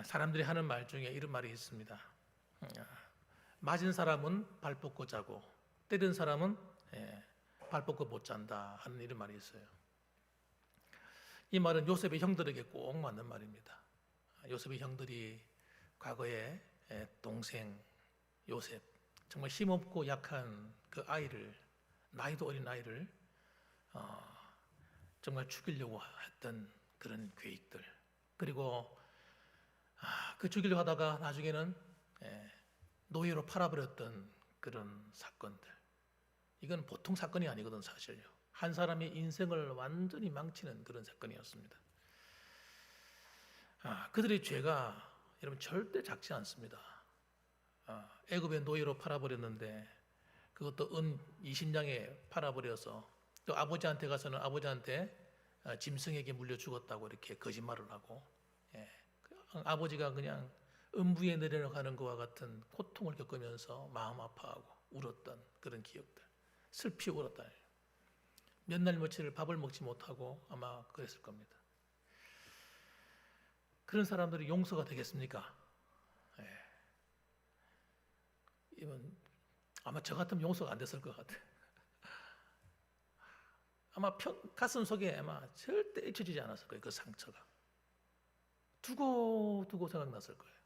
사람들이 하는 말 중에 이런 말이 있습니다. 맞은 사람은 발 뻗고 자고 때린 사람은 발 뻗고 못 잔다 하는 이런 말이 있어요. 이 말은 요셉의 형들에게 꼭 맞는 말입니다. 요셉의 형들이 과거에 동생 요셉, 정말 힘없고 약한 그 아이를, 나이도 어린 아이를 정말 죽이려고 했던 그런 계획들, 그리고 그 죽이려고 하다가 나중에는 노예로 팔아버렸던 그런 사건들, 이건 보통 사건이 아니거든. 사실요, 한 사람의 인생을 완전히 망치는 그런 사건이었습니다. 그들의 죄가 여러분 절대 작지 않습니다. 애굽의 노예로 팔아버렸는데 그것도 은 20냥에 팔아버려서 또 아버지한테 가서는 아버지한테 짐승에게 물려 죽었다고 이렇게 거짓말을 하고, 아버지가 그냥 음부에 내려가는 것과 같은 고통을 겪으면서 마음 아파하고 울었던 그런 기억들, 슬피 울었다. 몇 날 며칠 밥을 먹지 못하고 아마 그랬을 겁니다. 그런 사람들이 용서가 되겠습니까? 이건 아마 저 같으면 용서가 안 됐을 것 같아요. 아마 가슴 속에 아마 절대 잊혀지지 않았을 거예요. 그 상처가 두고 생각났을 거예요.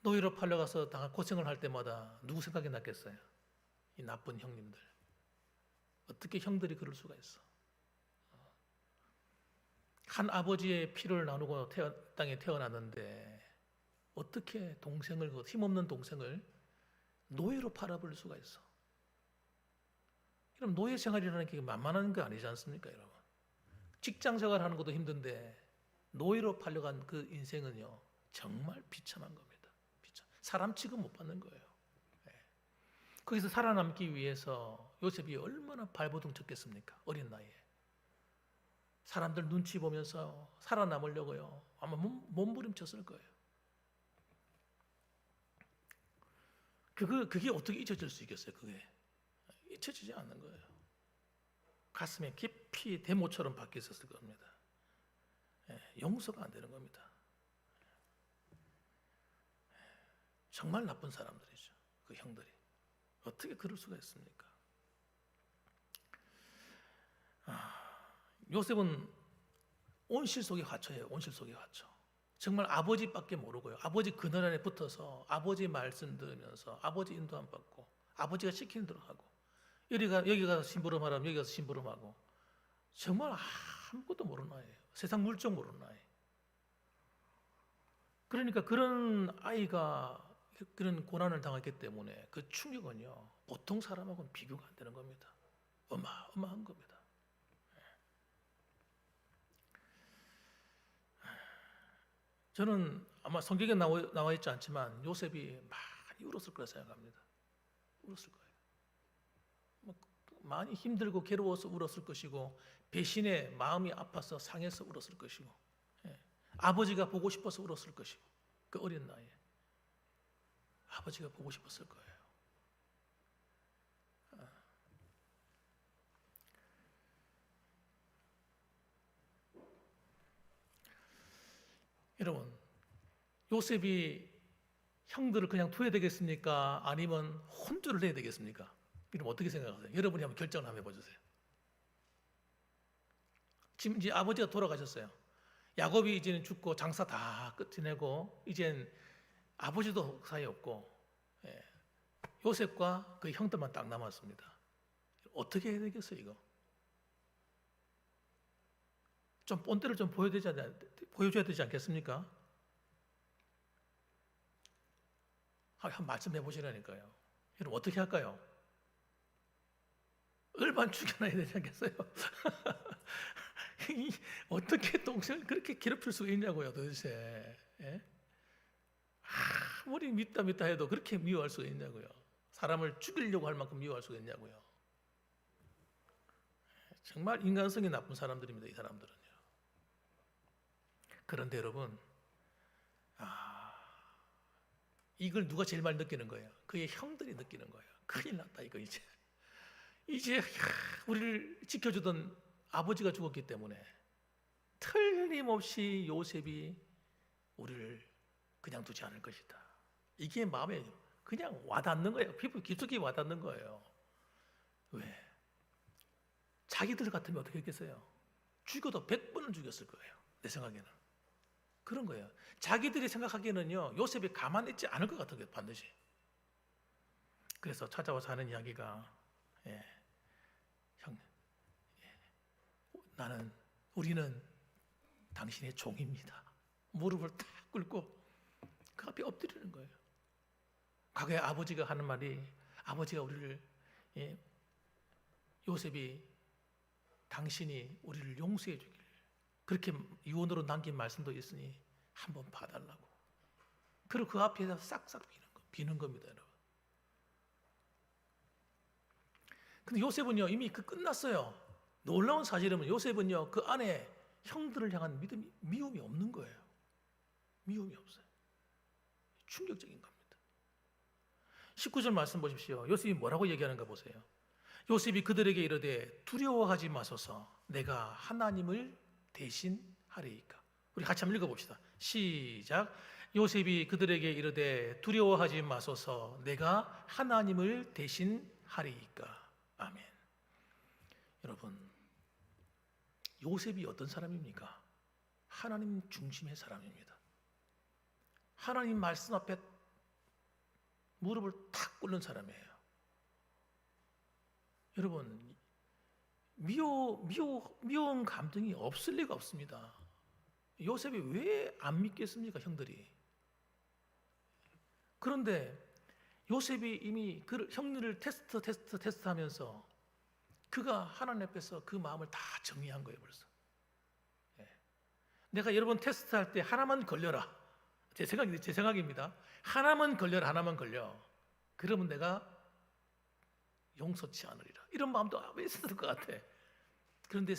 노예로 팔려가서 고생을 할 때마다 누구 생각이 났겠어요? 이 나쁜 형님들. 어떻게 형들이 그럴 수가 있어? 한 아버지의 피를 나누고 땅에 태어났는데 어떻게 동생을, 힘없는 동생을 노예로 팔아버릴 수가 있어? 그럼 노예 생활이라는 게 만만한 거 아니지 않습니까, 여러분? 직장 생활하는 것도 힘든데 노예로 팔려간 그 인생은요 정말 비참한 겁니다. 사람 취급 못 받는 거예요. 거기서 살아남기 위해서 요셉이 얼마나 발버둥 쳤겠습니까? 어린 나이에. 사람들 눈치 보면서 살아남으려고요 아마 몸부림쳤을 거예요. 그게 어떻게 잊혀질 수 있겠어요? 그게 잊혀지지 않는 거예요. 가슴에 깊이 대모처럼 박혀 있었을 겁니다. 용서가 안 되는 겁니다. 정말 나쁜 사람들이죠. 그 형들이 어떻게 그럴 수가 있습니까? 요셉은 온실 속의 화초예요. 온실 속의 화초. 정말 아버지밖에 모르고요, 아버지 그늘 안에 붙어서 아버지 말씀 들으면서 아버지 인도함 받고 아버지가 시키는 대로 하고, 여기 가서 심부름하라면 여기 가서 심부름하고, 정말 아무것도 모르는 아이예요. 세상 물정 모르는 아이. 그러니까 그런 아이가 그런 고난을 당했기 때문에 그 충격은요 보통 사람하고는 비교가 안 되는 겁니다. 어마어마한 겁니다. 저는 아마 성경에 나와 있지 않지만 요셉이 많이 울었을 거라 생각합니다. 울었을 거예요. 많이 힘들고 괴로워서 울었을 것이고, 배신에 마음이 아파서 상해서 울었을 것이고, 아버지가 보고 싶어서 울었을 것이고, 그 어린 나이에 아버지가 보고 싶었을 거예요. 여러분, 요셉이 형들을 그냥 두어야 되겠습니까? 아니면 혼쭐을 내야 되겠습니까? 여러분 어떻게 생각하세요? 여러분이 한번 결정을 한번 해보세요. 지금 이제 아버지가 돌아가셨어요. 야곱이 이제는 죽고 장사 다 끝내고 이젠 아버지도 사이 없고, 요셉과 그 형들만 딱 남았습니다. 어떻게 해야 되겠어요, 이거? 좀 본때를 좀 보여줘야 되지 않겠습니까? 한번 말씀해 보시라니까요. 여러분 어떻게 할까요? 얼만 죽여놔야 되지 않겠어요? 어떻게 동생을 그렇게 괴롭힐 수가 있냐고요, 도대체. 아무리 믿다 해도 그렇게 미워할 수가 있냐고요. 사람을 죽이려고 할 만큼 미워할 수가 있냐고요. 정말 인간성이 나쁜 사람들입니다, 이 사람들은요. 그런데 여러분, 이걸 누가 제일 많이 느끼는 거예요? 그의 형들이 느끼는 거예요. 큰일 났다, 이거 이제 우리를 지켜주던 아버지가 죽었기 때문에 틀림없이 요셉이 우리를 그냥 두지 않을 것이다. 이게 마음에 그냥 와닿는 거예요. 피부 깊숙이 와닿는 거예요. 왜? 자기들 같으면 어떻게 했겠어요? 죽여도 100번은 죽였을 거예요. 내 생각에는. 그런 거예요. 자기들이 생각하기에는요, 요셉이 가만히 있지 않을 것 같은 거예요, 반드시. 그래서 찾아와서 하는 이야기가, 형, 우리는 당신의 종입니다. 무릎을 딱 꿇고 그 앞에 엎드리는 거예요. 과거에 아버지가 하는 말이, 아버지가 우리를, 요셉이 당신이 우리를 용서해 주길, 그렇게 유언으로 남긴 말씀도 있으니 한번 봐달라고. 그리고 그 앞에서 싹싹 비는 겁니다, 여러분. 근데 요셉은요, 이미 끝났어요. 놀라운 사실은 요셉은요, 그 안에 형들을 향한 미움이 없는 거예요. 미움이 없어요. 충격적인 겁니다. 19절 말씀 보십시오. 요셉이 뭐라고 얘기하는가 보세요. 요셉이 그들에게 이르되 두려워하지 마소서, 내가 하나님을 대신하리이까. 우리 같이 한번 읽어봅시다. 시작. 요셉이 그들에게 이르되 두려워하지 마소서, 내가 하나님을 대신하리이까. 아멘. 여러분, 요셉이 어떤 사람입니까? 하나님 중심의 사람입니다. 하나님 말씀 앞에 무릎을 탁 꿇는 사람이에요. 여러분, 미운 감정이 없을 리가 없습니다. 요셉이 왜 안 믿겠습니까, 형들이? 그런데 요셉이 이미 그 형들을 테스트 하면서 그가 하나님 앞에서 그 마음을 다 정리한 거예요, 벌써. 내가 여러분 테스트할 때 하나만 걸려라. 제 생각입니다. 하나만 걸려라, 하나만 걸려. 그러면 내가 용서치 않으리라. 이런 마음도 아마 있었을 것 같아. 그런데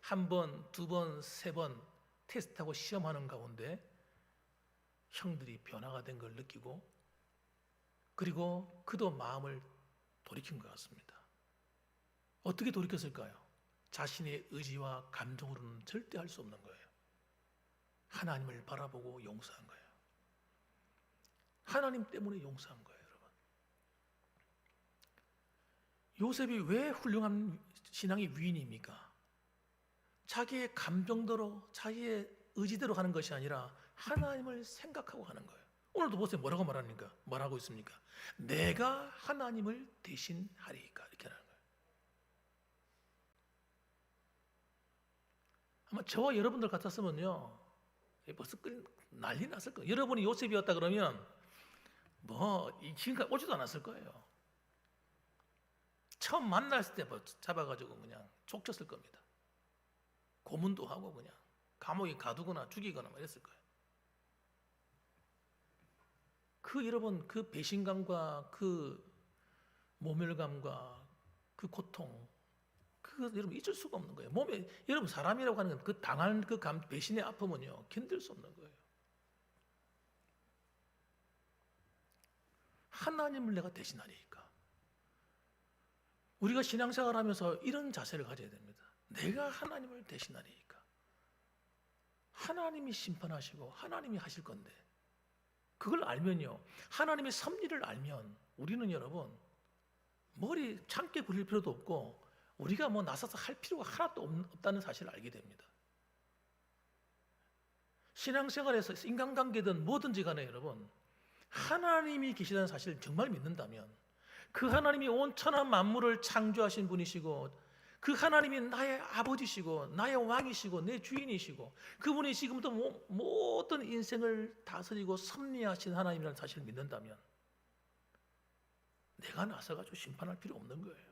한 번, 두 번, 세 번 테스트하고 시험하는 가운데 형들이 변화가 된 걸 느끼고, 그리고 그도 마음을 돌이킨 것 같습니다. 어떻게 돌이켰을까요? 자신의 의지와 감정으로는 절대 할 수 없는 거예요. 하나님을 바라보고 용서한 거예요. 하나님 때문에 용서한 거예요, 여러분. 요셉이 왜 훌륭한 신앙의 위인입니까? 자기의 감정대로, 자기의 의지대로 하는 것이 아니라 하나님을 생각하고 하는 거예요. 오늘도 보세요. 뭐라고 있습니까? 내가 하나님을 대신하리이까. 이렇게 하는 거예요. 아마 저와 여러분들 같았으면요, 벌써 난리 났을 거예요. 여러분이 요셉이었다 그러면 지금까지 오지도 않았을 거예요. 처음 만났을 때 잡아가지고 그냥 족쳤을 겁니다. 고문도 하고 그냥 감옥에 가두거나 죽이거나 이랬을 거예요. 여러분, 그 배신감과 그 모멸감과 그 고통, 여러분 잊을 수가 없는 거예요. 여러분 사람이라고 하는 건 그 당한 그 배신의 아픔은요, 견딜 수 없는 거예요. 하나님을 내가 대신하리니까. 우리가 신앙생활 하면서 이런 자세를 가져야 됩니다. 내가 하나님을 대신하리니까. 하나님이 심판하시고 하나님이 하실 건데, 그걸 알면요, 하나님의 섭리를 알면 우리는 여러분 머리 참게 굴릴 필요도 없고 우리가 나서서 할 필요가 하나도 없다는 사실을 알게 됩니다. 신앙생활에서 인간관계든 뭐든지 간에 여러분, 하나님이 계시다는 사실을 정말 믿는다면, 그 하나님이 온 천하 만물을 창조하신 분이시고, 그 하나님이 나의 아버지시고 나의 왕이시고 내 주인이시고, 그분이 지금도 모든 인생을 다스리고 섭리하신 하나님이라는 사실을 믿는다면, 내가 나서가지고 심판할 필요 없는 거예요.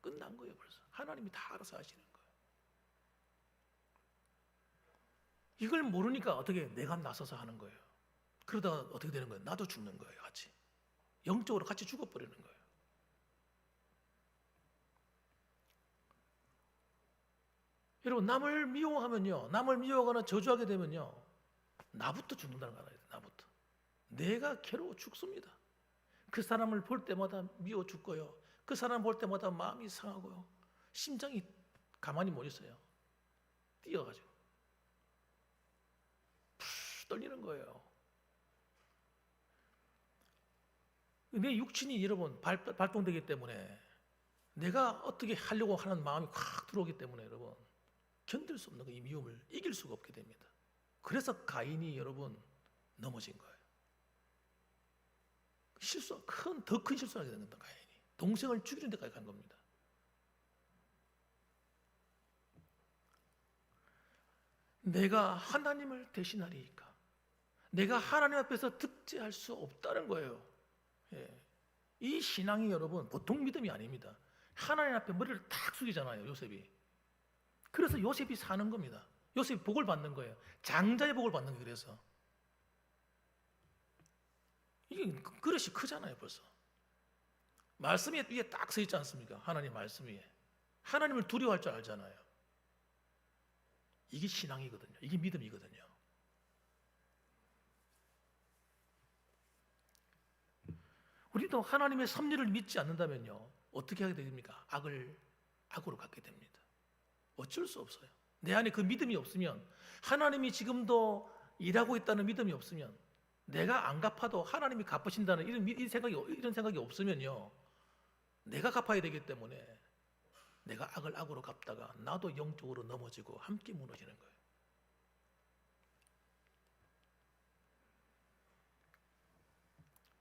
끝난 거예요. 벌써 하나님이 다 알아서 하시는 거예요. 이걸 모르니까 어떻게 내가 나서서 하는 거예요. 그러다가 어떻게 되는 거예요? 나도 죽는 거예요. 같이 영적으로 같이 죽어버리는 거예요. 여러분, 남을 미워하면요, 남을 미워하거나 저주하게 되면요, 나부터 죽는다는 거 알아야 돼요. 나부터. 내가 괴로워 죽습니다. 그 사람을 볼 때마다 미워 죽고요, 그 사람 볼 때마다 마음이 상하고요, 심장이 가만히 못 있어요. 뛰어가지고 떨리는 거예요. 내 육신이 여러분 발동되기 때문에 내가 어떻게 하려고 하는 마음이 확 들어오기 때문에 여러분 견딜 수 없는 이 미움을 이길 수가 없게 됩니다. 그래서 가인이 여러분 넘어진 거예요. 더 큰 실수를 하게 된 겁니다. 가인이 동생을 죽이는 데까지 간 겁니다. 내가 하나님을 대신하리이까? 내가 하나님 앞에서 득죄할 수 없다는 거예요. 예. 이 신앙이 여러분 보통 믿음이 아닙니다. 하나님 앞에 머리를 탁 숙이잖아요, 요셉이. 그래서 요셉이 사는 겁니다. 요셉이 복을 받는 거예요. 장자의 복을 받는 거예요. 그래서 이게 그릇이 크잖아요, 벌써. 말씀 위에 딱 서 있지 않습니까? 하나님 말씀 위에. 하나님을 두려워할 줄 알잖아요. 이게 신앙이거든요. 이게 믿음이거든요. 우리도 하나님의 섭리를 믿지 않는다면요, 어떻게 하게 됩니까? 악으로 갖게 됩니다. 어쩔 수 없어요. 내 안에 그 믿음이 없으면, 하나님이 지금도 일하고 있다는 믿음이 없으면, 내가 안 갚아도 하나님이 갚으신다는 이런 생각이 없으면요, 내가 갚아야 되기 때문에 내가 악을 악으로 갚다가 나도 영적으로 넘어지고 함께 무너지는 거예요.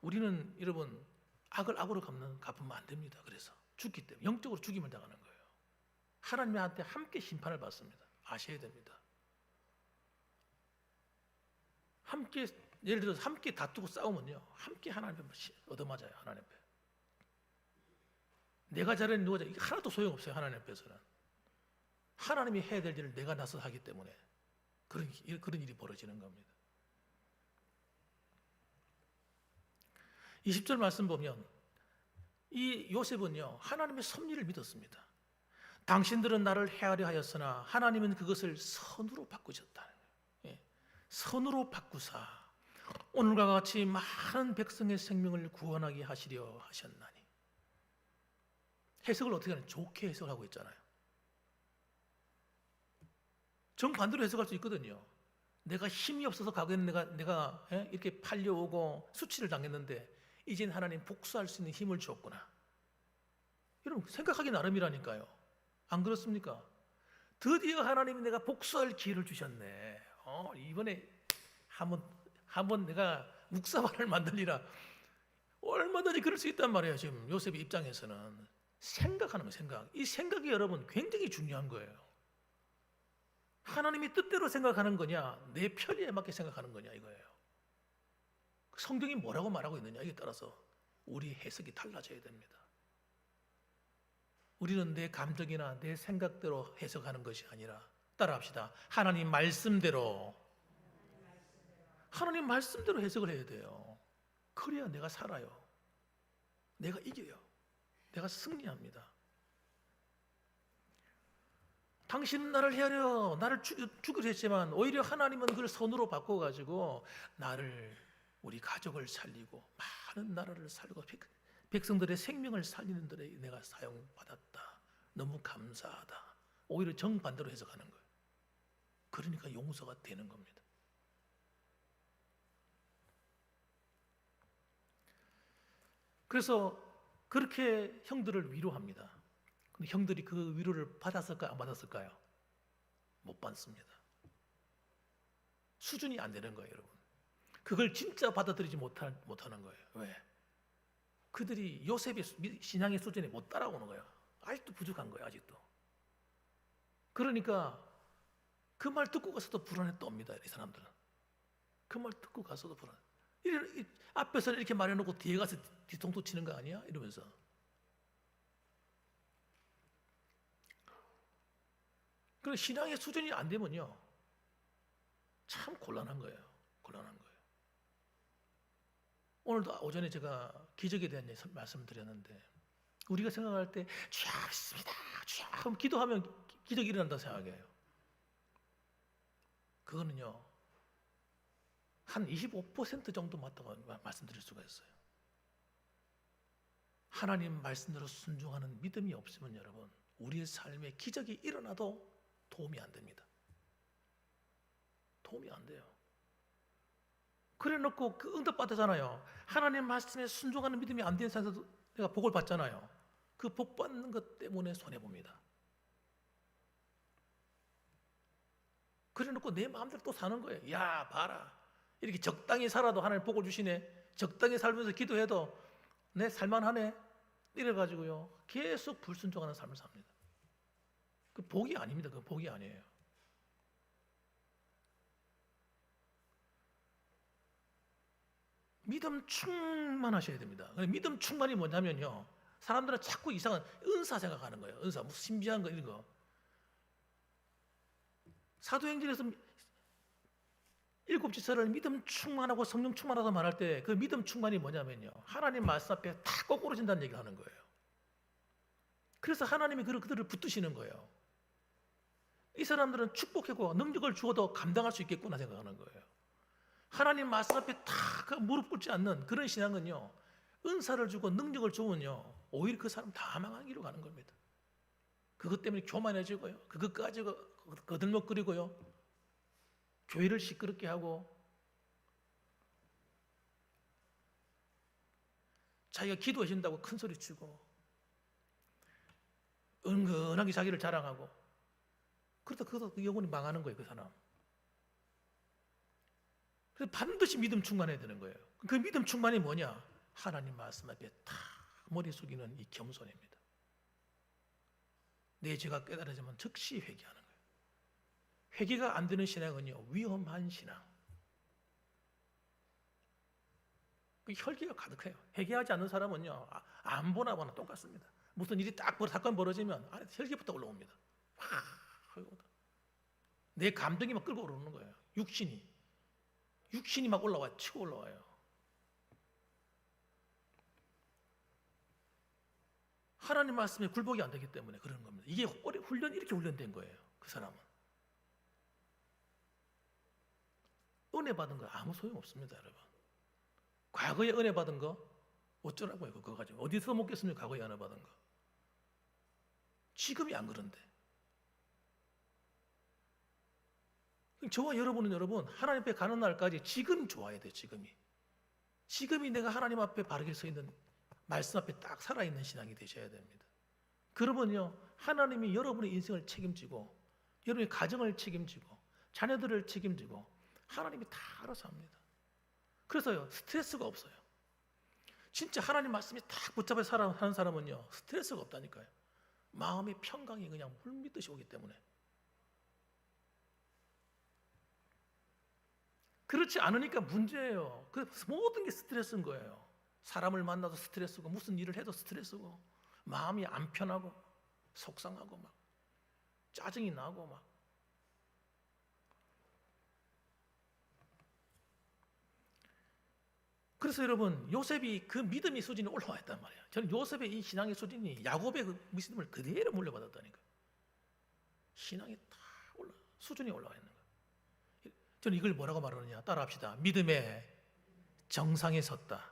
우리는 여러분 악을 악으로 갚으면 안 됩니다. 그래서 죽기 때문에 영적으로 죽임을 당하는 거예요. 하나님한테 함께 심판을 받습니다. 아셔야 됩니다. 함께 예를 들어서 함께 다투고 싸우면요, 함께 하나님 앞에 얻어맞아요. 하나님 앞에. 내가 잘했는 누가 잘했는 하나도 소용없어요. 하나님 앞에서는. 하나님이 해야 될 일을 내가 나서 하기 때문에 그런 일이 벌어지는 겁니다. 20절 말씀 보면 이 요셉은요, 하나님의 섭리를 믿었습니다. 당신들은 나를 해하려 하였으나 하나님은 그것을 선으로 바꾸셨다. 선으로 바꾸사 오늘과 같이 많은 백성의 생명을 구원하게 하시려 하셨나니. 해석을 어떻게 하냐? 좋게 해석하고 있잖아요. 정반대로 해석할 수 있거든요. 내가 힘이 없어서 과거에는 내가 이렇게 팔려오고 수치를 당했는데 이젠 하나님 복수할 수 있는 힘을 주었구나. 여러분 생각하기 나름이라니까요. 안 그렇습니까? 드디어 하나님이 내가 복수할 기회를 주셨네. 이번에 한번 내가 묵사발을 만들리라. 얼마든지 그럴 수 있단 말이에요. 지금 요셉의 입장에서는 생각하는 거예요. 생각. 이 생각이 여러분 굉장히 중요한 거예요. 하나님이 뜻대로 생각하는 거냐, 내 편리에 맞게 생각하는 거냐 이거예요. 성경이 뭐라고 말하고 있느냐에 따라서 우리 해석이 달라져야 됩니다. 우리는 내 감정이나 내 생각대로 해석하는 것이 아니라 따라합시다. 하나님 말씀대로 해석을 해야 돼요. 그래야 내가 살아요. 내가 이겨요. 내가 승리합니다. 당신은 나를 해하려 나를 죽이려 했지만 오히려 하나님은 그걸 선으로 바꿔가지고 우리 가족을 살리고 많은 나라를 살리고 백성들의 생명을 살리는 데에 내가 사용받았다. 너무 감사하다. 오히려 정반대로 해석하는 거예요. 그러니까 용서가 되는 겁니다. 그래서 그렇게 형들을 위로합니다. 근데 형들이 그 위로를 받았을까요? 안 받았을까요? 못 받습니다. 수준이 안 되는 거예요, 여러분. 그걸 진짜 받아들이지 못하는 거예요. 왜? 그들이 요셉의 신앙의 수준에 못 따라오는 거예요. 아직도 부족한 거예요, 아직도. 그러니까 그 말 듣고 가서도 불안에 떱니다, 이 사람들은. 그 말 듣고 가서도 불안해. 앞에서 이렇게 말해놓고 뒤에 가서 뒤통수 치는 거 아니야? 이러면서. 그럼 신앙의 수준이 안 되면요, 참 곤란한 거예요. 곤란한 거예요. 오늘도 오전에 제가 기적에 대한 말씀을 드렸는데, 우리가 생각할 때 주여 믿습니다, 주여 그럼 기도하면 기적이 일어난다고 생각해요. 그거는요 한 25% 정도 맞다고 말씀드릴 수가 있어요. 하나님 말씀대로 순종하는 믿음이 없으면 여러분, 우리의 삶에 기적이 일어나도 도움이 안 됩니다. 도움이 안 돼요. 그래 놓고 그 응답받았잖아요. 하나님 말씀에 순종하는 믿음이 안 되는 사람도 내가 복을 받잖아요. 그 복 받는 것 때문에 손해봅니다. 그래 놓고 내 마음대로 또 사는 거예요. 야 봐라, 이렇게 적당히 살아도 하나님 복을 주시네, 적당히 살면서 기도해도 내 살만하네, 이래가지고요 계속 불순종하는 삶을 삽니다. 그 복이 아닙니다. 그 복이 아니에요. 믿음 충만하셔야 됩니다. 믿음 충만이 뭐냐면요, 사람들은 자꾸 이상한 은사 생각하는 거예요. 은사, 무슨 신비한 거 이런 거. 사도행전에서 7지서를 믿음 충만하고 성령 충만하다 말할 때 그 믿음 충만이 뭐냐면요, 하나님 말씀 앞에 다 거꾸로진다는 얘기를 하는 거예요. 그래서 하나님이 그들을 붙드시는 거예요. 이 사람들은 축복하고 능력을 주어도 감당할 수 있겠구나 생각하는 거예요. 하나님 말씀 앞에 다 무릎 꿇지 않는 그런 신앙은요, 은사를 주고 능력을 주면요 오히려 그 사람 다 망한 길로 가는 겁니다. 그것 때문에 교만해지고요, 그것까지 거들먹거리고요, 교회를 시끄럽게 하고, 자기가 기도하신다고 큰 소리 치고, 은근하게 자기를 자랑하고, 그러다 그 영혼이 망하는 거예요, 그 사람. 그래서 반드시 믿음 충만해야 되는 거예요. 그 믿음 충만이 뭐냐? 하나님 말씀 앞에 다 머리 숙이는 이 겸손입니다. 내 죄가 깨달아지면 즉시 회개하는 거예요. 회개가 안 되는 신앙은요 위험한 신앙. 그 혈기가 가득해요. 회개하지 않는 사람은요 안 보나 똑같습니다. 무슨 일이 딱 사건 벌어지면 안에 혈기부터 올라옵니다. 내 감정이 막 끌고 오르는 거예요. 육신이 막 올라와요. 치고 올라와요. 하나님 말씀에 굴복이 안 되기 때문에 그런 겁니다. 이게 이렇게 훈련된 거예요. 그 사람은. 은혜 받은 거 아무 소용 없습니다, 여러분. 과거에 은혜 받은 거 어쩌라고요, 그거 가지고. 어디서 먹겠습니까, 과거에 은혜 받은 거. 지금이 안 그런데. 저와 여러분은 하나님 앞에 가는 날까지 지금 좋아야 돼요. 지금이 내가 하나님 앞에 바르게 서 있는, 말씀 앞에 딱 살아있는 신앙이 되셔야 됩니다. 그러면요 하나님이 여러분의 인생을 책임지고, 여러분의 가정을 책임지고, 자녀들을 책임지고, 하나님이 다 알아서 합니다. 그래서요 스트레스가 없어요. 진짜 하나님 말씀이 딱 붙잡아 사는 사람은요 스트레스가 없다니까요. 마음의 평강이 그냥 물밀듯이 오기 때문에. 그렇지 않으니까 문제예요. 모든 게 스트레스인 거예요. 사람을 만나도 스트레스고, 무슨 일을 해도 스트레스고, 마음이 안 편하고, 속상하고, 막 짜증이 나고 막. 그래서 여러분, 요셉이 그 믿음의 수준이 올라와 있단 말이에요. 저는 요셉의 이 신앙의 수준이 야곱의 그 믿음을 그대로 물려받았다니까. 신앙이 다 수준이 올라와 있는 거예요. 저는 이걸 뭐라고 말하느냐, 따라합시다. 믿음의 정상에 섰다.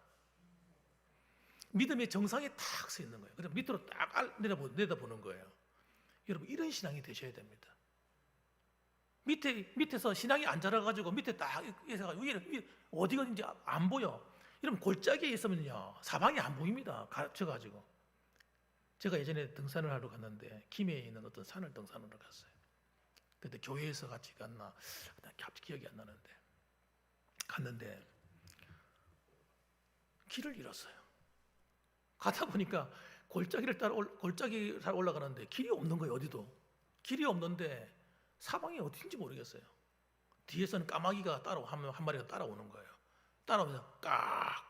믿음의 정상에 딱 서 있는 거예요. 그래서 밑으로 딱 내다보는 거예요. 여러분, 이런 신앙이 되셔야 됩니다. 밑에서 신앙이 안 자라가지고 밑에 딱 위에 어디가 이제 안 보여. 여러분, 골짜기에 있으면요 사방이 안 보입니다. 갇혀가지고. 제가 예전에 등산을 하러 갔는데 김해에 있는 어떤 산을 등산하러 갔어요. 그때 교회에서 같이 갔나 기억이 안 나는데 갔는데 길을 잃었어요. 가다 보니까 골짜기를 따라 올라가는데 길이 없는 거예요. 어디도 길이 없는데 사방이 어딘지 모르겠어요. 뒤에서는 까마귀가 한 마리가 따라오는 거예요. 따라오면서 깍.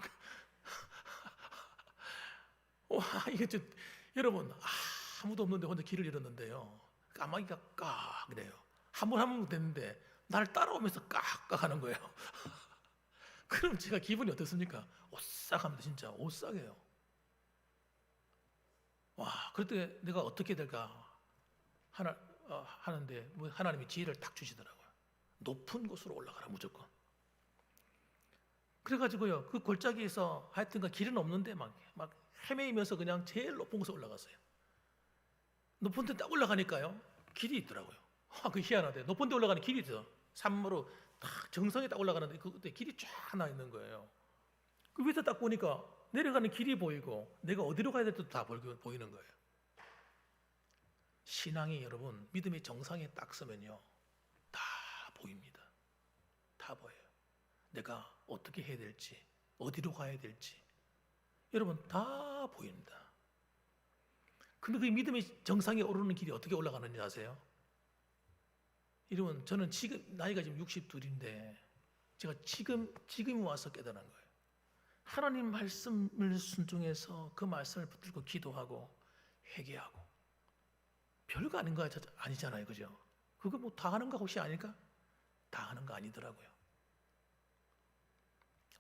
와, 이게 여러분, 아무도 없는데 혼자 길을 잃었는데요. 까마귀가 깍 그래요. 한 번 됐는데 날 따라오면서 깍깍 하는 거예요. 그럼 제가 기분이 어떻습니까? 오싹합니다. 진짜 오싹해요. 와, 그럴 때 내가 어떻게 될까 하는데 하나님이 지혜를 딱 주시더라고요. 높은 곳으로 올라가라, 무조건. 그래가지고요 그 골짜기에서 하여튼간 길은 없는데 막 헤매이면서 그냥 제일 높은 곳에 올라갔어요. 높은 데 딱 올라가니까요 길이 있더라고요. 그 희한하대. 높은 데 올라가는 길이 있어. 산으로 딱 정상에 딱 올라가는데 그때 길이 쫙 나 있는 거예요. 그 위에서 딱 보니까 내려가는 길이 보이고 내가 어디로 가야 될지도 다 보이는 거예요. 신앙이 여러분 믿음의 정상에 딱 서면요 다 보입니다. 다 보여요. 내가 어떻게 해야 될지 어디로 가야 될지 여러분 다 보입니다. 근데 그 믿음의 정상에 오르는 길이 어떻게 올라가는지 아세요? 여러분 저는 지금 나이가 지금 62인데 제가 지금 와서 깨달은 거예요. 하나님 말씀을 순종해서 그 말씀을 붙들고 기도하고 회개하고 별거 아닌 거 아니잖아요, 그죠? 그거 뭐 다 하는 거 혹시 아닐까? 다 하는 거 아니더라고요.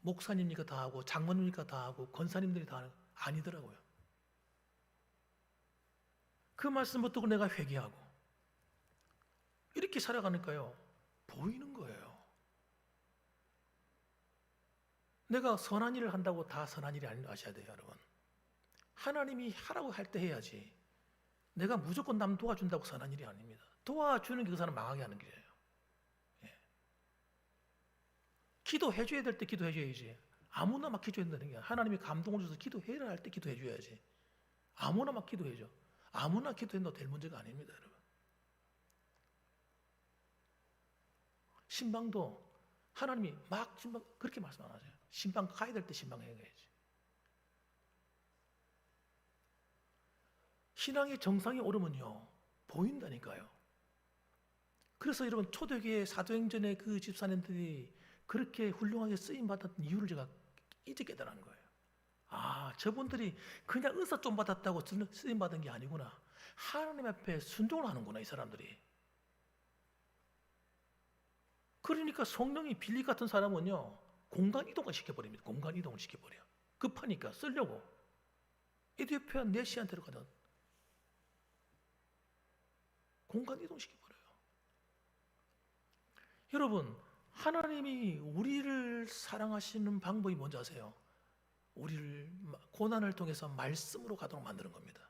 목사님이니까 다 하고 장모님이니까 다 하고 권사님들이 다 하는 거 아니더라고요. 그 말씀 붙들고 내가 회개하고 이렇게 살아가니까요 보이는 거예요. 내가 선한 일을 한다고 다 선한 일이 아닌 거 아셔야 돼요, 여러분. 하나님이 하라고 할 때 해야지. 내가 무조건 남 도와준다고 선한 일이 아닙니다. 도와주는 게 그 사람 망하게 하는 길이에요. 예. 기도해줘야 될 때 기도해줘야지. 아무나 막 기도해야 되는 게 아니라 하나님이 감동을 줘서 기도해라 할 때 기도해줘야지. 아무나 막 기도해줘. 아무나 기도해도 될 문제가 아닙니다, 여러분. 신방도 하나님이 막 신방 그렇게 말씀 안 하세요. 신방 가야 될 때 신방해야지. 신앙의 정상에 오르면요 보인다니까요. 그래서 여러분 초대교회 사도행전의 그 집사님들이 그렇게 훌륭하게 쓰임 받았던 이유를 제가 이제 깨달은 거예요. 아, 저분들이 그냥 은사 좀 받았다고 쓰임 받은 게 아니구나. 하나님 앞에 순종을 하는구나, 이 사람들이. 그러니까 성령이 빌리 같은 사람은요 공간 이동을 시켜버립니다. 공간 이동을 시켜버려. 급하니까 쓰려고. 에티오피아 네시한테로 가던 공간 이동 시켜버려요. 여러분 하나님이 우리를 사랑하시는 방법이 뭔지 아세요? 우리를 고난을 통해서 말씀으로 가도록 만드는 겁니다.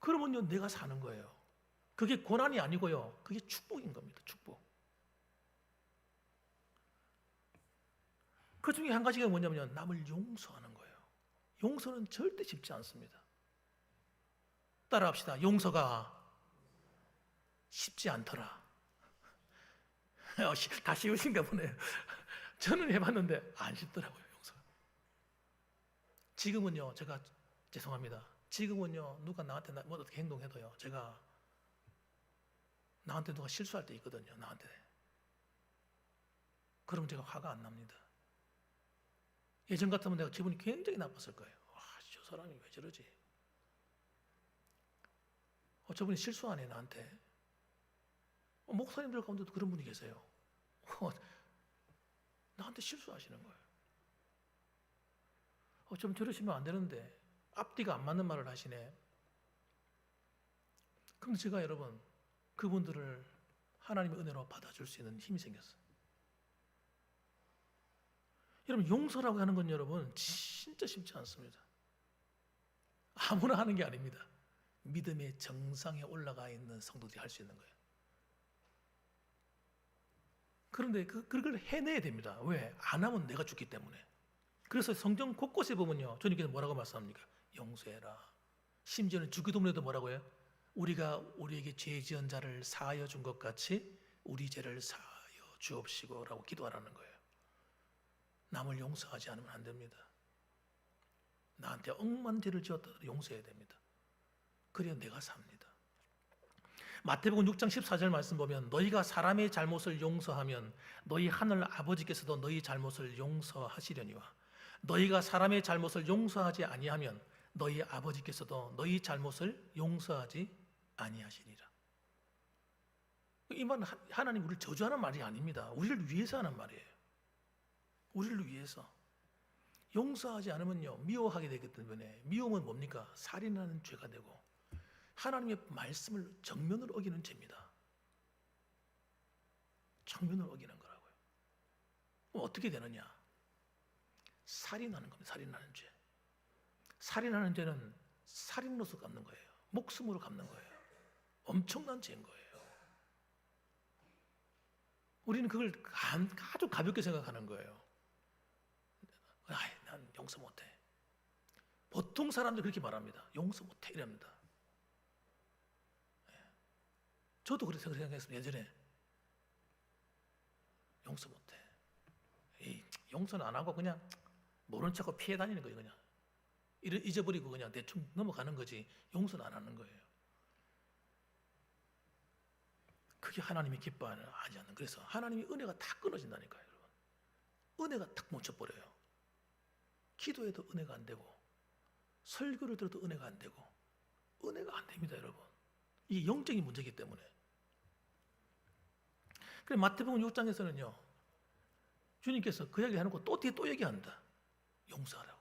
그러면요 내가 사는 거예요. 그게 고난이 아니고요 그게 축복인 겁니다. 축복. 그 중에 한 가지가 뭐냐면 남을 용서하는 거예요. 용서는 절대 쉽지 않습니다. 따라합시다. 용서가 쉽지 않더라. 다 쉬우신가 보네요. 저는 해봤는데 안 쉽더라고요, 용서가. 지금은요, 제가 죄송합니다. 지금은요, 누가 나한테 뭐 어떻게 행동해도요, 제가 나한테 누가 실수할 때 있거든요, 나한테. 그러면 제가 화가 안 납니다. 예전 같으면 내가 기분이 굉장히 나빴을 거예요. 와, 저 사람이 왜 저러지? 저분이 실수하네, 나한테. 목사님들 가운데도 그런 분이 계세요. 나한테 실수하시는 거예요. 좀 저러시면 안 되는데 앞뒤가 안 맞는 말을 하시네. 그럼 제가 여러분 그분들을 하나님의 은혜로 받아줄 수 있는 힘이 생겼어요. 여러분 용서라고 하는 건 여러분 진짜 쉽지 않습니다. 아무나 하는 게 아닙니다. 믿음의 정상에 올라가 있는 성도들이 할 수 있는 거예요. 그런데 그걸 해내야 됩니다. 왜? 안 하면 내가 죽기 때문에. 그래서 성경 곳곳에 보면요. 주님께서 뭐라고 말씀합니까? 용서해라. 심지어는 주기도문에도 뭐라고 해요? 우리가 우리에게 죄 지은 자를 사하여 준 것 같이 우리 죄를 사하여 주옵시고 라고 기도하라는 거예요. 남을 용서하지 않으면 안 됩니다. 나한테 억만 죄를 지었다 용서해야 됩니다. 그래야 내가 삽니다. 마태복음 6장 14절 말씀 보면 너희가 사람의 잘못을 용서하면 너희 하늘 아버지께서도 너희 잘못을 용서하시려니와 너희가 사람의 잘못을 용서하지 아니하면 너희 아버지께서도 너희 잘못을 용서하지 아니하시리라. 이 말은 하나님 우리를 저주하는 말이 아닙니다. 우리를 위해서 하는 말이에요. 우리를 위해서. 용서하지 않으면요 미워하게 되기 때문에 미움은 뭡니까? 살인하는 죄가 되고 하나님의 말씀을 정면으로 어기는 죄입니다. 정면으로 어기는 거라고요. 그럼 어떻게 되느냐? 살인하는 겁니다. 살인하는 죄. 살인하는 죄는 살인으로서 갚는 거예요. 목숨으로 갚는 거예요. 엄청난 죄인 거예요. 우리는 그걸 아주 가볍게 생각하는 거예요. 난 용서 못해. 보통 사람들이 그렇게 말합니다. 용서 못해 이랍니다. 저도 그렇게 생각했습니다. 예전에 용서 못해. 용서는 안 하고 그냥 모른 척하고 피해 다니는 거예요. 그냥 잊어버리고 그냥 대충 넘어가는 거지 용서는 안 하는 거예요. 그게 하나님이 기뻐하지 않는. 그래서 하나님이 은혜가 다 끊어진다니까요. 여러분. 은혜가 탁 멈춰버려요. 기도해도 은혜가 안 되고 설교를 들어도 은혜가 안 되고 은혜가 안 됩니다. 여러분. 이게 영적인 문제이기 때문에. 그래 마태복음 6장에서는요 주님께서 그 얘기 해놓고 또 뒤에 또 얘기한다. 용서하라고.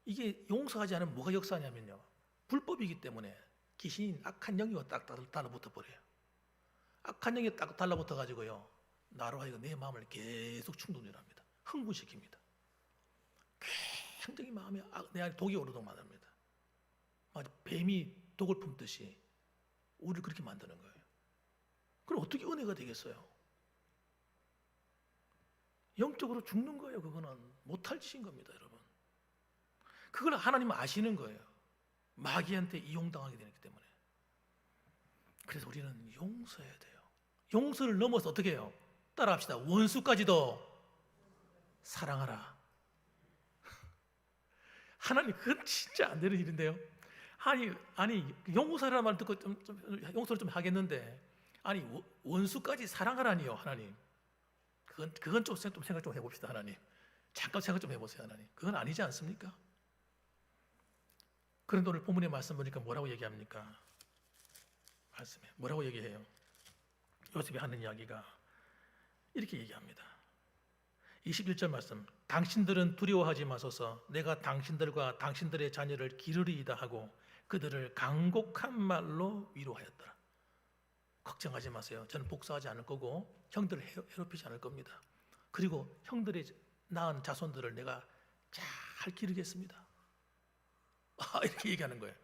이게 용서하지 않으면 뭐가 역사하냐면요 불법이기 때문에 귀신인 악한 영이가 딱 달라붙어 버려요. 악한 영이 딱 달라붙어 가지고요 나로 하여금 내 마음을 계속 충동질합니다. 흥분시킵니다. 굉장히 마음에 내 안에 독이 오르도록 만듭니다. 마치 뱀이 독을 품듯이 우리를 그렇게 만드는 거예요. 그럼 어떻게 은혜가 되겠어요? 영적으로 죽는 거예요. 그거는 못할 짓인 겁니다, 여러분. 그걸 하나님은 아시는 거예요. 마귀한테 이용당하게 되기 때문에. 그래서 우리는 용서해야 돼요. 용서를 넘어서 어떻게 해요? 따라합시다. 원수까지도 사랑하라. 하나님 그건 진짜 안 되는 일인데요. 아니 용서라는 말 듣고 좀 용서를 좀 하겠는데 아니 원수까지 사랑하라니요, 하나님. 그건 좀 생각 좀 해봅시다, 하나님. 잠깐 생각 좀 해보세요, 하나님. 그건 아니지 않습니까? 그런데 오늘 본문의 말씀 보니까 뭐라고 얘기합니까? 말씀에 뭐라고 얘기해요? 요셉이 하는 이야기가 이렇게 얘기합니다. 21절 말씀. 당신들은 두려워하지 마소서. 내가 당신들과 당신들의 자녀를 기르리이다 하고 그들을 간곡한 말로 위로하였더라. 걱정하지 마세요. 저는 복수하지 않을 거고 형들을 해롭히지 않을 겁니다. 그리고 형들의 낳은 자손들을 내가 잘 기르겠습니다. 이렇게 얘기하는 거예요.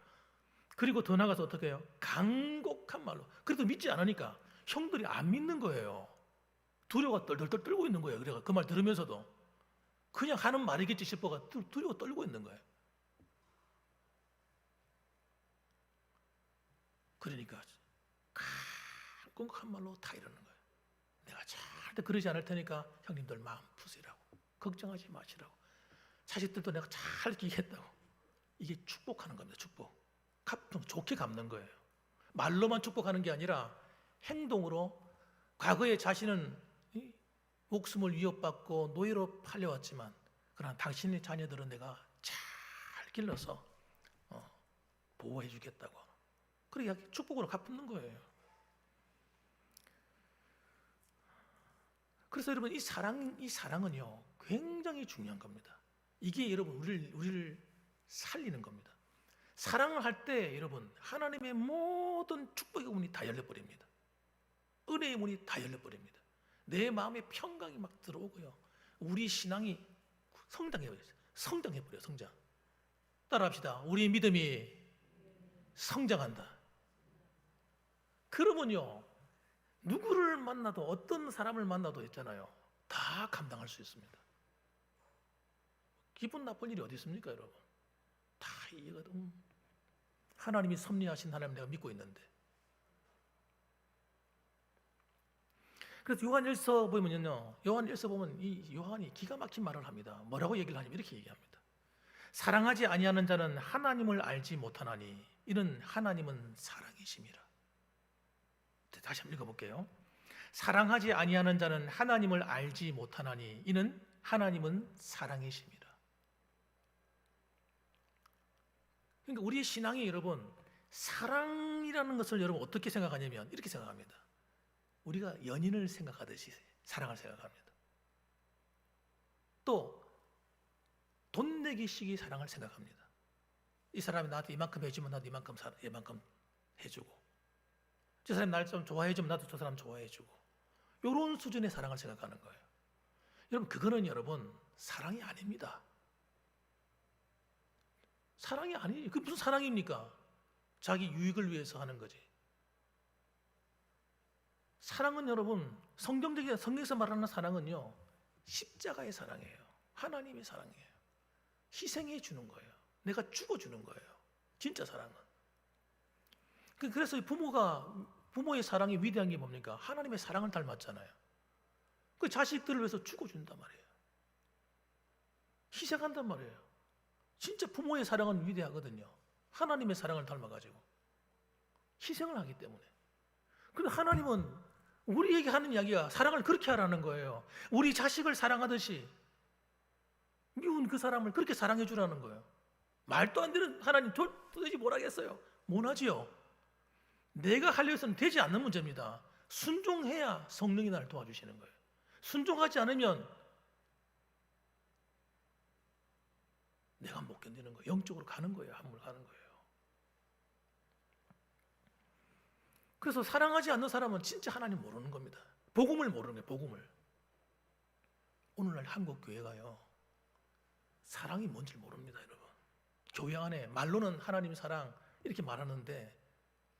그리고 더 나가서 어떻게 해요? 간곡한 말로. 그래도 믿지 않으니까 형들이 안 믿는 거예요. 두려워가 떨떨 떨고 있는 거예요. 그래가 그 말 들으면서도 그냥 하는 말이겠지 싶어가 두려워 떨고 있는 거예요. 그러니까 간곡한 말로 다 이러는 거예요. 내가 절대 그러지 않을 테니까 형님들 마음 푸시라고. 걱정하지 마시라고. 자식들도 내가 잘 키우겠다고. 이게 축복하는 겁니다. 축복. 좋게 갚는 거예요. 말로만 축복하는 게 아니라 행동으로. 과거에 자신은 목숨을 위협받고 노예로 팔려왔지만 그러나 당신의 자녀들은 내가 잘 길러서 보호해 주겠다고. 그렇게 축복으로 갚는 거예요. 그래서 여러분 이 사랑은요 굉장히 중요한 겁니다. 이게 여러분 우리를 살리는 겁니다. 사랑을 할 때 여러분 하나님의 모든 축복의 문이 다 열려버립니다. 은혜의 문이 다 열려버립니다. 내 마음에 평강이 막 들어오고요. 우리 신앙이 성장해버려요. 성장해버려요. 성장. 따라합시다. 우리 믿음이 성장한다. 그러면요 누구를 만나도 어떤 사람을 만나도 있잖아요. 다 감당할 수 있습니다. 기분 나쁜 일이 어디 있습니까, 여러분? 다 이해가 돼. 하나님이 섭리하신 하나님 내가 믿고 있는데. 그래서 요한일서 보면요, 요한일서 보면 이 요한이 기가 막힌 말을 합니다. 뭐라고 얘기를 하냐면 이렇게 얘기합니다. 사랑하지 아니하는 자는 하나님을 알지 못하나니 이는 하나님은 사랑이심이라. 다시 한번 읽어볼게요. 사랑하지 아니하는 자는 하나님을 알지 못하나니 이는 하나님은 사랑이심이라. 그러니까 우리의 신앙이 여러분 사랑이라는 것을 여러분 어떻게 생각하냐면 이렇게 생각합니다. 우리가 연인을 생각하듯이 사랑을 생각합니다. 또 돈 내기식이 사랑을 생각합니다. 이 사람이 나한테 이만큼 해주면 나도 이만큼 해주고, 저 사람이 나를 좀 좋아해주면 나도 저 사람 좋아해주고, 이런 수준의 사랑을 생각하는 거예요. 여러분 그거는 여러분 사랑이 아닙니다. 사랑이 아니에요. 그게 무슨 사랑입니까? 자기 유익을 위해서 하는 거지. 사랑은 여러분, 성경에서 말하는 사랑은요, 십자가의 사랑이에요. 하나님의 사랑이에요. 희생해 주는 거예요. 내가 죽어주는 거예요. 진짜 사랑은. 그래서 부모의 사랑이 위대한 게 뭡니까? 하나님의 사랑을 닮았잖아요. 그 자식들을 위해서 죽어준단 말이에요. 희생한단 말이에요. 진짜 부모의 사랑은 위대하거든요. 하나님의 사랑을 닮아가지고 희생을 하기 때문에. 근데 하나님은 우리에게 하는 이야기가 사랑을 그렇게 하라는 거예요. 우리 자식을 사랑하듯이 미운 그 사람을 그렇게 사랑해 주라는 거예요. 말도 안 되는 하나님 도대체 뭐라겠어요? 못하지요. 내가 하려 해서는 되지 않는 문제입니다. 순종해야 성령이 나를 도와주시는 거예요. 순종하지 않으면 내가 못 견디는 거예요. 영적으로 가는 거예요. 함을 가는 거예요. 그래서 사랑하지 않는 사람은 진짜 하나님 모르는 겁니다. 복음을 모르는 거예요. 복음을. 오늘날 한국 교회가요, 사랑이 뭔지 모릅니다, 여러분. 교회 안에 말로는 하나님 사랑 이렇게 말하는데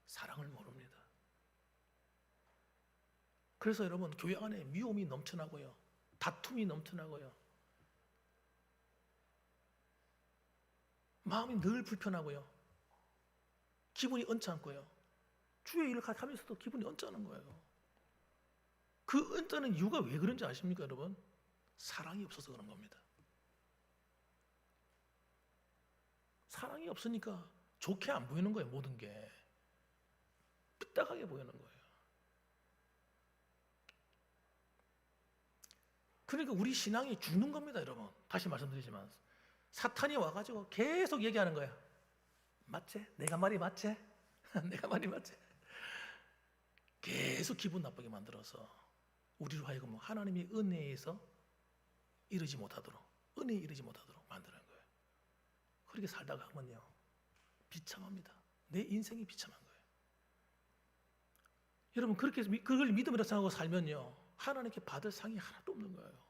사랑을 모릅니다. 그래서 여러분, 교회 안에 미움이 넘쳐나고요, 다툼이 넘쳐나고요, 마음이 늘 불편하고요, 기분이 언짢고요, 주의 일을 하면서도 기분이 언짢은 거예요. 그 언짢은 이유가 왜 그런지 아십니까, 여러분? 사랑이 없어서 그런 겁니다. 사랑이 없으니까 좋게 안 보이는 거예요. 모든 게 삐딱하게 보이는 거예요. 그러니까 우리 신앙이 죽는 겁니다, 여러분. 다시 말씀드리지만 사탄이 와가지고 계속 얘기하는 거야. 맞지? 내가 말이 맞지? 내가 말이 맞지? 계속 기분 나쁘게 만들어서 우리로 하여금 하나님의 은혜에서 이르지 못하도록, 은혜에 이르지 못하도록 만드는 거예요. 그렇게 살다가 하면요, 비참합니다. 내 인생이 비참한 거예요. 여러분, 그렇게 그걸 믿음으로 생각하고 살면요, 하나님께 받을 상이 하나도 없는 거예요.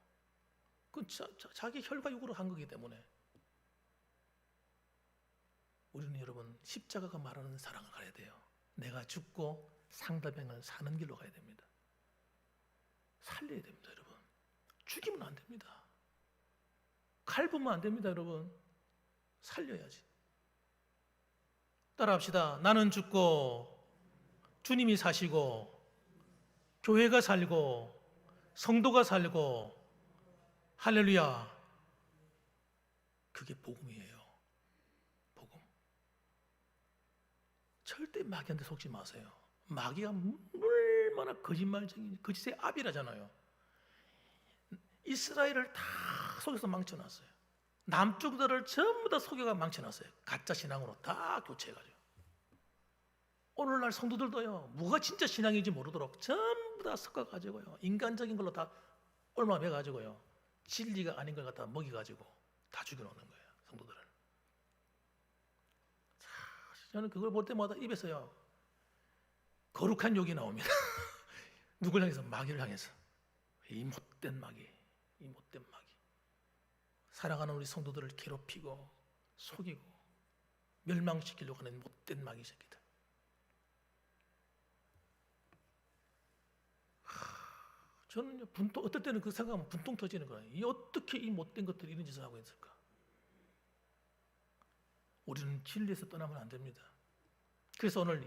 그건 자기 혈과육으로 한 거기 때문에. 우리는 여러분, 십자가가 말하는 사랑을 가야 돼요. 내가 죽고 상대방을 사는 길로 가야 됩니다. 살려야 됩니다, 여러분. 죽이면 안 됩니다. 칼부면 안 됩니다, 여러분. 살려야지. 따라합시다. 나는 죽고 주님이 사시고 교회가 살고 성도가 살고, 할렐루야. 그게 복음이에요. 복음. 절대 마귀한테 속지 마세요. 마귀가 얼마나 거짓말쟁이, 거짓의 압이라잖아요. 이스라엘을 다 속여서 망쳐놨어요. 남쪽들을 전부 다 속여가 망쳐놨어요. 가짜 신앙으로 다 교체해가지고. 오늘날 성도들도요, 뭐가 진짜 신앙인지 모르도록 전부 다 섞어가지고요, 인간적인 걸로 다 옮아매가지고요, 진리가 아닌 걸 갖다 먹여가지고 다 죽여놓는 거예요, 성도들을. 자, 저는 그걸 볼 때마다 입에서요, 거룩한 욕이 나옵니다. 누굴 향해서? 마귀를 향해서. 이 못된 마귀, 이 못된 마귀. 사랑하는 우리 성도들을 괴롭히고 속이고 멸망시키려고 하는 못된 마귀 새끼들. 저는 어떨 때는 그 생각하면 분통 터지는 거예요. 어떻게 이 못된 것들이 이런 짓을 하고 있을까? 우리는 진리에서 떠나면 안 됩니다. 그래서 오늘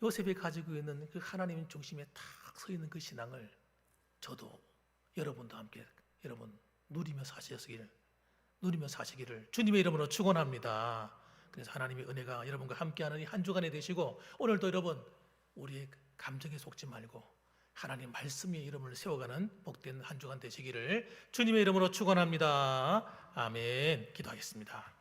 요셉이 가지고 있는 그 하나님 중심에 딱 서 있는 그 신앙을 저도 여러분도 함께 여러분 누리며 사시기를 주님의 이름으로 축원합니다. 그래서 하나님의 은혜가 여러분과 함께하는 이 한 주간이 되시고, 오늘도 여러분 우리의 감정에 속지 말고 하나님 말씀의 이름을 세워가는 복된 한 주간 되시기를 주님의 이름으로 축원합니다. 아멘. 기도하겠습니다.